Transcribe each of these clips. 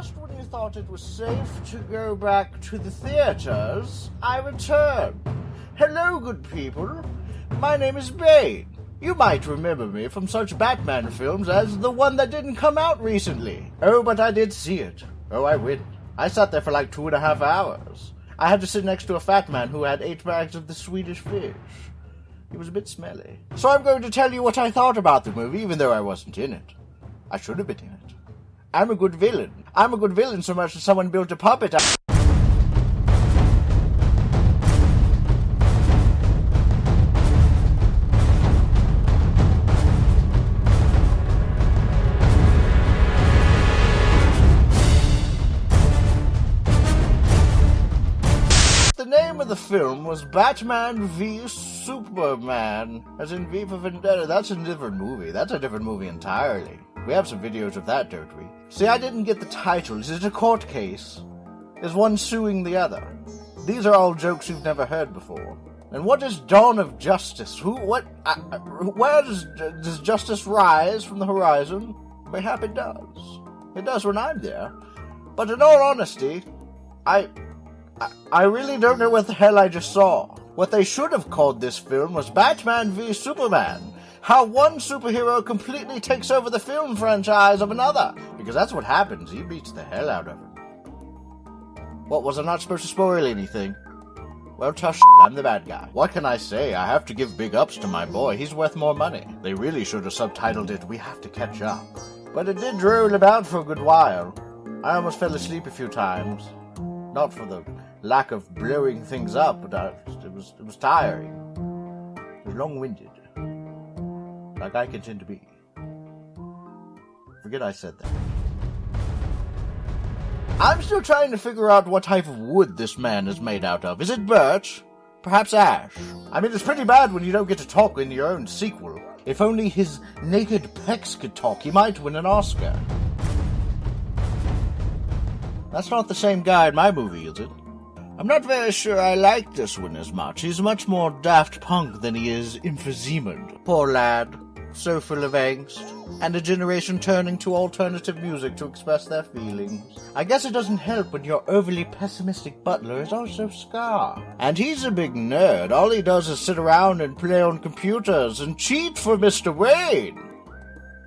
just when you thought it was safe to go back to the theaters, I return. Hello, good people. My name is Bane. You might remember me from such Batman films as the one that didn't come out recently. Oh, but I did see it. Oh, I win. I sat there for like 2.5 hours. I had to sit next to a fat man who had 8 bags of the Swedish fish. He was a bit smelly. So I'm going to tell you what I thought about the movie, even though I wasn't in it. I should have been in it. I'm a good villain. I'm a good villain so much that someone built a puppet. The name of the film was Batman v Superman, as in V for Vendetta. That's a different movie. That's a different movie entirely. We have some videos of that, don't we? See, I didn't get the title. Is it a court case? Is one suing the other? These are all jokes you've never heard before. And what is Dawn of Justice? Where does justice rise from the horizon? Mayhap it does. It does when I'm there. But in all honesty, I really don't know what the hell I just saw. What they should have called this film was Batman v Superman. How one superhero completely takes over the film franchise of another. Because that's what happens. He beats the hell out of him. What, was I not supposed to spoil anything? Well, tough shit, I'm the bad guy. What can I say? I have to give big ups to my boy. He's worth more money. They really should have subtitled it, We Have to Catch Up. But it did roll about for a good while. I almost fell asleep a few times. Not for the lack of blowing things up, but it was tiring. It was long-winded. Like I can tend to be. Forget I said that. I'm still trying to figure out what type of wood this man is made out of. Is it birch? Perhaps ash? I mean, it's pretty bad when you don't get to talk in your own sequel. If only his naked pecs could talk, he might win an Oscar. That's not the same guy in my movie, is it? I'm not very sure I like this one as much. He's much more Daft Punk than he is emphysema. Poor lad. So full of angst. And a generation turning to alternative music to express their feelings. I guess it doesn't help when your overly pessimistic butler is also Scar. And he's a big nerd. All he does is sit around and play on computers and cheat for Mr. Wayne.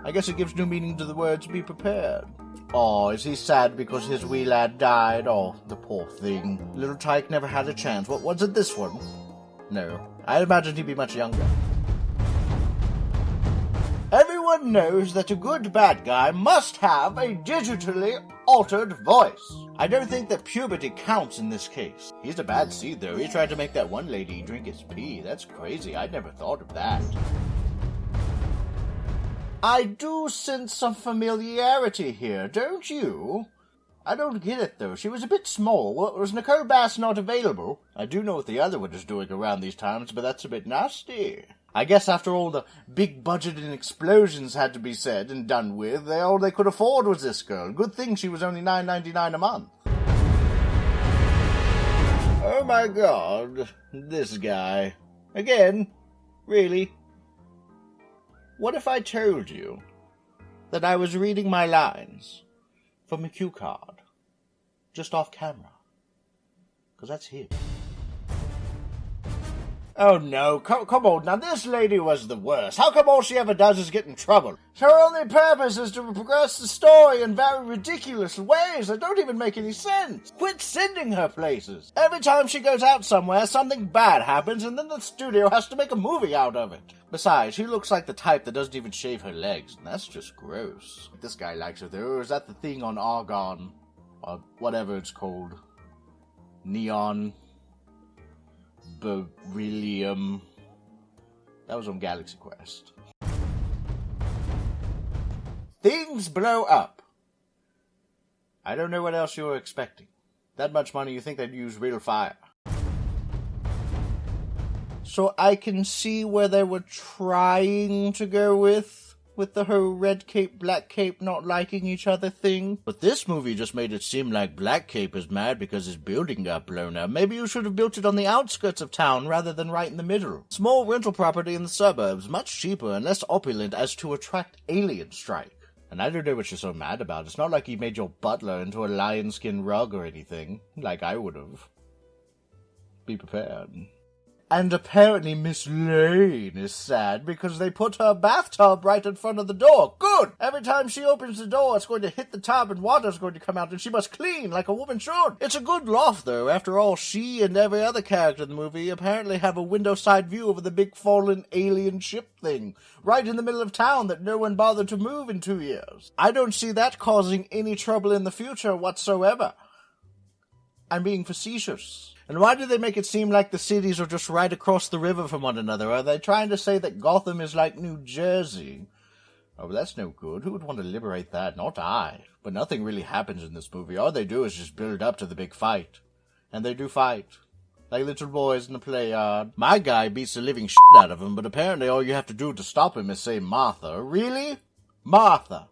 I guess it gives new meaning to the words be prepared. Oh, is he sad because his wee lad died? Oh, the poor thing. Little Tyke never had a chance. What was it, this one? No. I imagined he'd be much younger. Everyone knows that a good bad guy must have a digitally altered voice. I don't think that puberty counts in this case. He's a bad seed, though. He tried to make that one lady drink his pee. That's crazy. I'd never thought of that. I do sense some familiarity here, don't you? I don't get it, though. She was a bit small. Was Nicole Bass not available? I do know what the other one is doing around these times, but that's a bit nasty. I guess after all the big budget and explosions had to be said and done with, all they could afford was this girl. Good thing she was only $9.99 a month. Oh my god, this guy. Again? Really? What if I told you that I was reading my lines from a cue card, just off camera? Because that's him. Oh no, come on, now this lady was the worst. How come all she ever does is get in trouble? Her only purpose is to progress the story in very ridiculous ways that don't even make any sense. Quit sending her places. Every time she goes out somewhere, something bad happens, and then the studio has to make a movie out of it. Besides, she looks like the type that doesn't even shave her legs, and that's just gross. This guy likes her though. Is that the thing on Argon? Or whatever it's called. Neon. Beryllium. That was on Galaxy Quest. Things blow up. I don't know what else you were expecting. That much money, you think they'd use real fire. So I can see where they were trying to go with the whole red cape, black cape not liking each other thing. But this movie just made it seem like Black Cape is mad because his building got blown up. Maybe you should have built it on the outskirts of town rather than right in the middle. Small rental property in the suburbs, much cheaper and less opulent as to attract alien strike. And I don't know what you're so mad about. It's not like he made your butler into a lion skin rug or anything, like I would have. Be prepared. And apparently Miss Lane is sad because they put her bathtub right in front of the door. Good! Every time she opens the door, it's going to hit the tub and water's going to come out and she must clean like a woman should. It's a good loft, though. After all, she and every other character in the movie apparently have a window side view of the big fallen alien ship thing right in the middle of town that no one bothered to move in 2 years. I don't see that causing any trouble in the future whatsoever. I'm being facetious. And why do they make it seem like the cities are just right across the river from one another? Are they trying to say that Gotham is like New Jersey? Oh, that's no good. Who would want to liberate that? Not I. But nothing really happens in this movie. All they do is just build up to the big fight. And they do fight. Like little boys in the play yard. My guy beats the living shit out of him, but apparently all you have to do to stop him is say Martha. Really? Martha.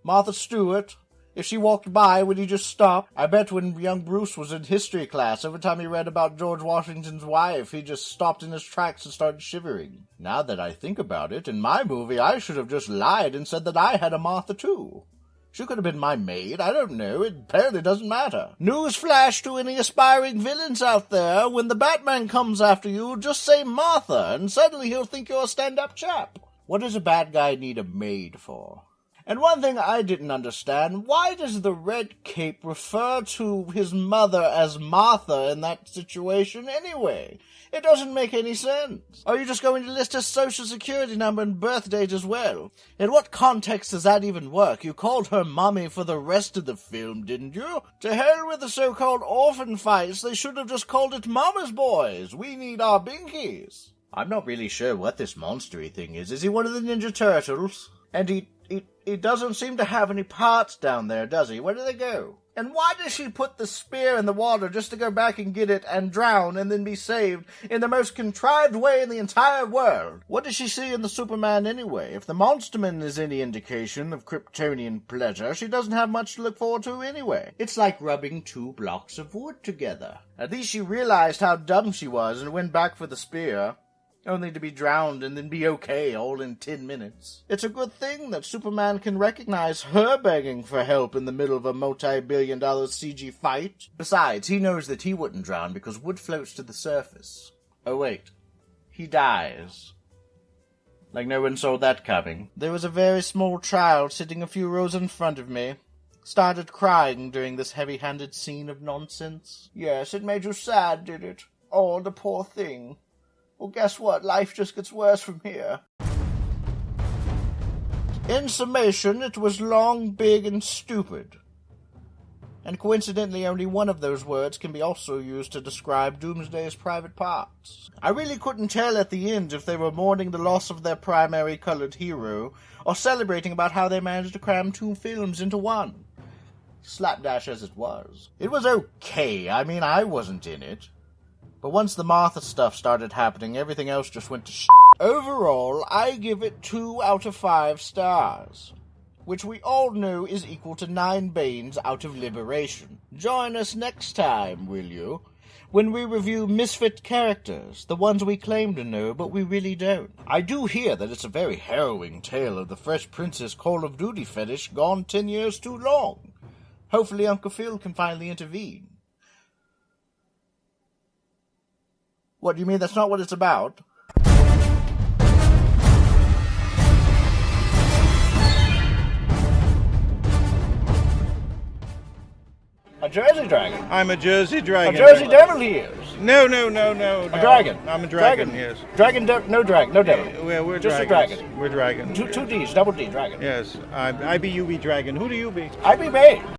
Martha Stewart. If she walked by, would he just stop? I bet when young Bruce was in history class, every time he read about George Washington's wife, he just stopped in his tracks and started shivering. Now that I think about it, in my movie, I should have just lied and said that I had a Martha too. She could have been my maid, I don't know, it apparently doesn't matter. Newsflash to any aspiring villains out there, when the Batman comes after you, just say Martha, and suddenly he'll think you're a stand-up chap. What does a bad guy need a maid for? And one thing I didn't understand, why does the Red Cape refer to his mother as Martha in that situation anyway? It doesn't make any sense. Are you just going to list her social security number and birth date as well? In what context does that even work? You called her mommy for the rest of the film, didn't you? To hell with the so-called orphan fights, they should have just called it Mama's Boys. We need our binkies. I'm not really sure what this monstery thing is. Is he one of the Ninja Turtles? And he doesn't seem to have any parts down there, does he? Where do they go? And why does she put the spear in the water just to go back and get it and drown and then be saved in the most contrived way in the entire world? What does she see in the Superman anyway? If the Monsterman is any indication of Kryptonian pleasure, she doesn't have much to look forward to anyway. It's like rubbing 2 blocks of wood together. At least she realized how dumb she was and went back for the spear. Only to be drowned and then be okay all in 10 minutes. It's a good thing that Superman can recognize her begging for help in the middle of a multi-billion-dollar CG fight. Besides, he knows that he wouldn't drown because wood floats to the surface. Oh wait, he dies. Like no one saw that coming. There was a very small child sitting a few rows in front of me. Started crying during this heavy-handed scene of nonsense. Yes, it made you sad, did it? Oh, the poor thing. Well, guess what? Life just gets worse from here. In summation, it was long, big, and stupid. And coincidentally, only one of those words can be also used to describe Doomsday's private parts. I really couldn't tell at the end if they were mourning the loss of their primary colored hero, or celebrating about how they managed to cram 2 films into one. Slapdash as it was. It was okay. I mean, I wasn't in it. But once the Martha stuff started happening, everything else just went to shit. Overall, I give it 2 out of 5 stars, which we all know is equal to 9 Banes out of Liberation. Join us next time, will you, when we review misfit characters, the ones we claim to know, but we really don't. I do hear that it's a very harrowing tale of the Fresh Prince's Call of Duty fetish gone 10 years too long. Hopefully Uncle Phil can finally intervene. What, do you mean that's not what it's about? A Jersey dragon. I'm a Jersey dragon. A Jersey devil he is. No. A dragon. I'm a dragon, yes. Dragon, no dragon, no devil. We're just dragons. A dragon. We're dragons. Two D's, double D, dragon. Yes, I be, you be dragon. Who do you be? I be Bane.